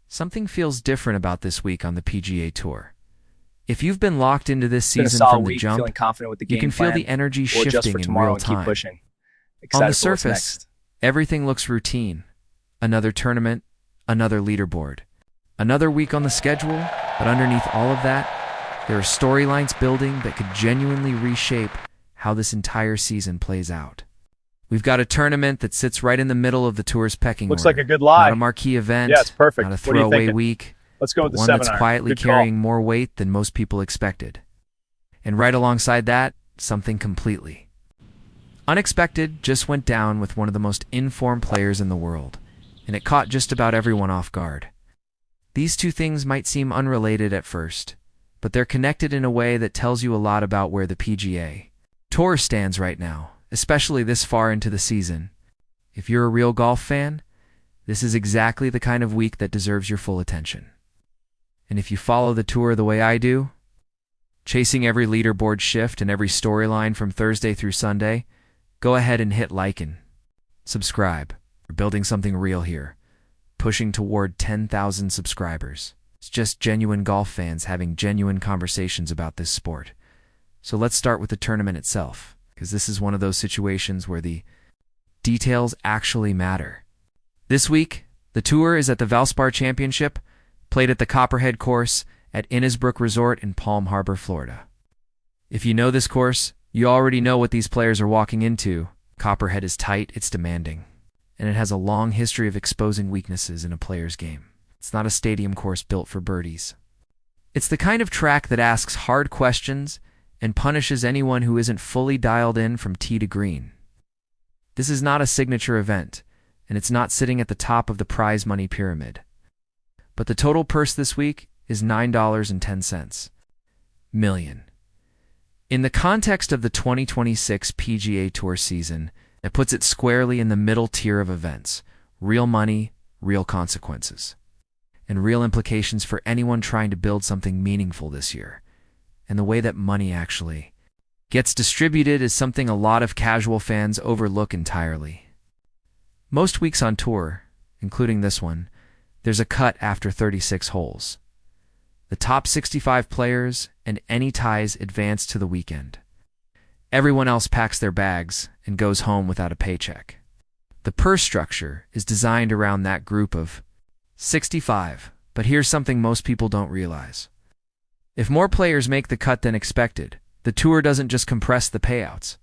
Something feels different about this week on the PGA Tour. If you've been locked into this Been a season solid from the week, jump, feeling confident with the you game can feel plan, the energy or just shifting for in tomorrow real and keep time. pushing. On Excited the for what's surface, next. everything looks routine. Another tournament, another leaderboard, another week on the schedule, but underneath all of that, there are storylines building that could genuinely reshape how this entire season plays out. We've got a tournament that sits right in the middle of the tour's pecking Looks order. like a good lie. Not a marquee event, Yeah, it's perfect. not a What are you throwaway thinking? week, Let's go with but the one 7 that's iron. quietly Good call. carrying more weight than most people expected. And right alongside that, something completely unexpected just went down with one of the most informed players in the world, and it caught just about everyone off guard. These two things might seem unrelated at first, but they're connected in a way that tells you a lot about where the PGA Tour stands right now, especially this far into the season. If you're a real golf fan, this is exactly the kind of week that deserves your full attention. And if you follow the tour the way I do, chasing every leaderboard shift and every storyline from Thursday through Sunday, go ahead and hit like and subscribe. We're building something real here, pushing toward 10,000 subscribers. It's just genuine golf fans having genuine conversations about this sport. So let's start with the tournament itself, because this is one of those situations where the details actually matter. This week, the tour is at the Valspar Championship, played at the Copperhead course at Innisbrook Resort in Palm Harbor, Florida. If you know this course, you already know what these players are walking into. Copperhead is tight, it's demanding, and it has a long history of exposing weaknesses in a player's game. It's not a stadium course built for birdies. It's the kind of track that asks hard questions and punishes anyone who isn't fully dialed in from tee to green. This is not a signature event, and it's not sitting at the top of the prize money pyramid. But the total purse this week is $9.10 million. In the context of the 2026 PGA Tour season, it puts it squarely in the middle tier of events. Real money, real consequences, and real implications for anyone trying to build something meaningful this year. And the way that money actually gets distributed is something a lot of casual fans overlook entirely. Most weeks on tour, including this one, there's a cut after 36 holes. The top 65 players and any ties advance to the weekend. Everyone else packs their bags and goes home without a paycheck. The purse structure is designed around that group of 65, but here's something most people don't realize. If more players make the cut than expected, the tour doesn't just compress the payouts.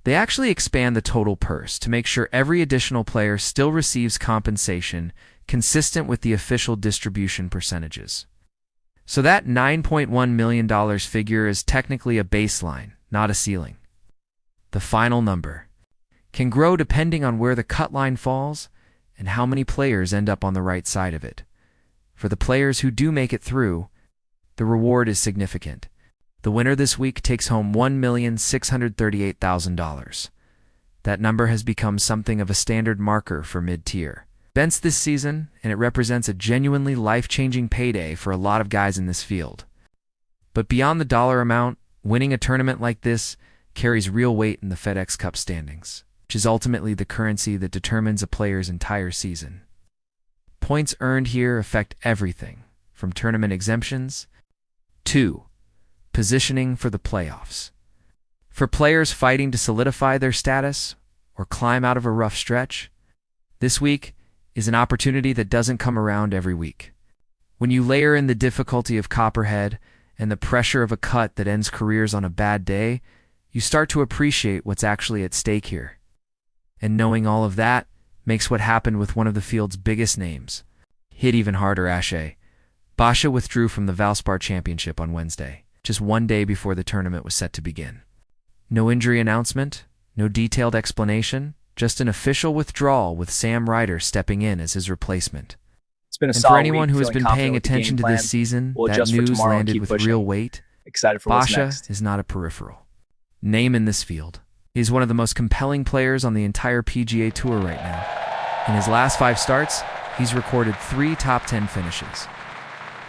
They actually expand the total purse to make sure every additional player still receives compensation consistent with the official distribution percentages. So that $9.1 million figure is technically a baseline, not a ceiling. The final number can grow depending on where the cut line falls and how many players end up on the right side of it. For the players who do make it through, the reward is significant. The winner this week takes home $1,638,000. That number has become something of a standard marker for mid-tier events this season, and it represents a genuinely life-changing payday for a lot of guys in this field. But beyond the dollar amount, winning a tournament like this carries real weight in the FedEx Cup standings, which is ultimately the currency that determines a player's entire season. Points earned here affect everything, from tournament exemptions to positioning for the playoffs. For players fighting to solidify their status or climb out of a rough stretch, this week is an opportunity that doesn't come around every week. When you layer in the difficulty of Copperhead and the pressure of a cut that ends careers on a bad day, you start to appreciate what's actually at stake here. And knowing all of that makes what happened with one of the field's biggest names hit even harder. Ashe Basha withdrew from the Valspar Championship on Wednesday, just one day before the tournament was set to begin. No injury announcement, no detailed explanation, just an official withdrawal with Sam Ryder stepping in as his replacement. It's been a And solid for anyone week, who has feeling been confident paying with the attention game to plan. this season, We'll that adjust for news tomorrow and landed keep with pushing. real weight. Excited for what's Basha next. is not a peripheral name in this field. He's one of the most compelling players on the entire PGA Tour right now. In his last 5 starts, he's recorded 3 top 10 finishes.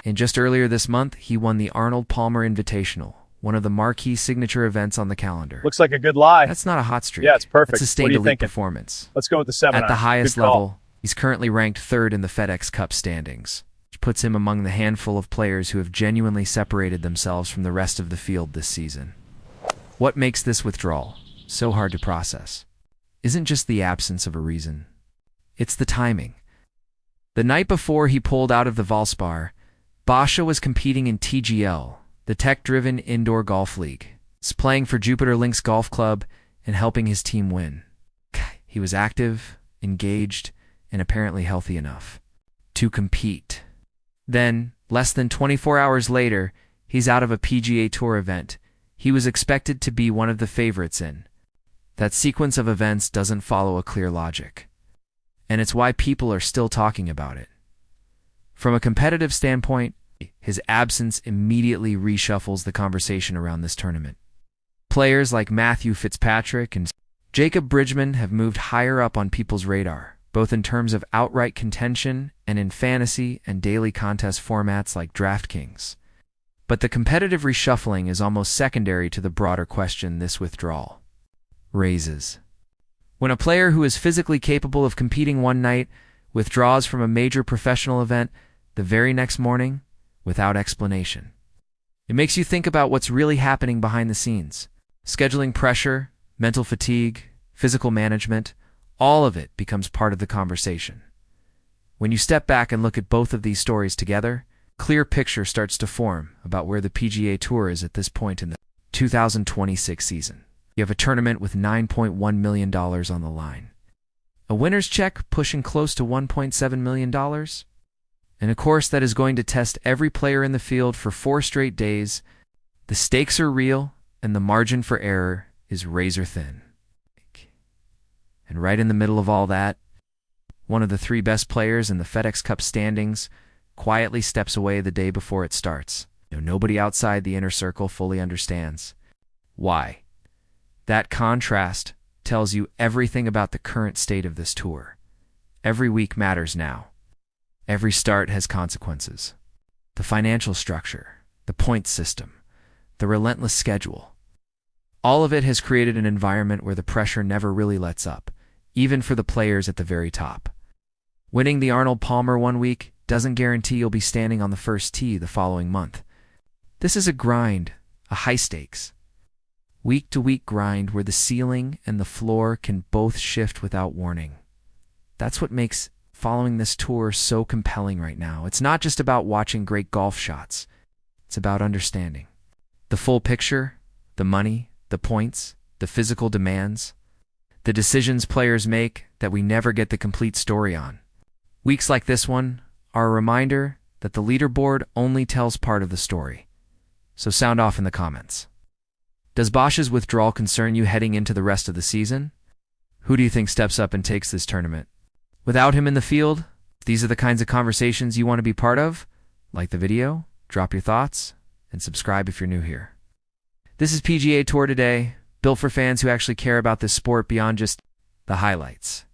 And just earlier this month, he won the Arnold Palmer Invitational, one of the marquee signature events on the calendar. Looks like a good lie. That's not a hot streak. Yeah, it's perfect. That's sustained What are you elite thinking? performance. Let's go with the 7 At the iron. highest Good call. level, he's currently ranked 3rd in the FedEx Cup standings, which puts him among the handful of players who have genuinely separated themselves from the rest of the field this season. What makes this withdrawal so hard to process isn't just the absence of a reason. It's the timing. The night before he pulled out of the Valspar, Basha was competing in TGL, the tech-driven indoor golf league. He's playing for Jupiter Links Golf Club and helping his team win. He was active, engaged, and apparently healthy enough to compete. Then, less than 24 hours later, he's out of a PGA Tour event he was expected to be one of the favorites in. That sequence of events doesn't follow a clear logic, and it's why people are still talking about it. From a competitive standpoint, his absence immediately reshuffles the conversation around this tournament. Players like Matthew Fitzpatrick and Jacob Bridgman have moved higher up on people's radar, both in terms of outright contention and in fantasy and daily contest formats like DraftKings. But the competitive reshuffling is almost secondary to the broader question this withdrawal raises. When a player who is physically capable of competing one night withdraws from a major professional event the very next morning without explanation, it makes you think about what's really happening behind the scenes. Scheduling pressure, mental fatigue, physical management, all of it becomes part of the conversation. When you step back and look at both of these stories together, a clear picture starts to form about where the PGA Tour is at this point in the 2026 season. You have a tournament with $9.1 million on the line, a winner's check pushing close to $1.7 million, and a course that is going to test every player in the field for 4 straight days. The stakes are real, and the margin for error is razor thin. And right in the middle of all that, one of the 3 best players in the FedEx Cup standings quietly steps away the day before it starts. Nobody outside the inner circle fully understands why. That contrast tells you everything about the current state of this tour. Every week matters now. Every start has consequences. The financial structure, the points system, the relentless schedule. All of it has created an environment where the pressure never really lets up, even for the players at the very top. Winning the Arnold Palmer one week doesn't guarantee you'll be standing on the first tee the following month. This is a grind, a high-stakes, week-to-week grind where the ceiling and the floor can both shift without warning. That's what makes following this tour so compelling right now. It's not just about watching great golf shots. It's about understanding the full picture, the money, the points, the physical demands, the decisions players make that we never get the complete story on. Weeks like this one are a reminder that the leaderboard only tells part of the story. So sound off in the comments. Does Basha's withdrawal concern you heading into the rest of the season? Who do you think steps up and takes this tournament? Without him in the field, if these are the kinds of conversations you want to be part of, like the video, drop your thoughts, and subscribe if you're new here. This is PGA Tour Today, built for fans who actually care about this sport beyond just the highlights.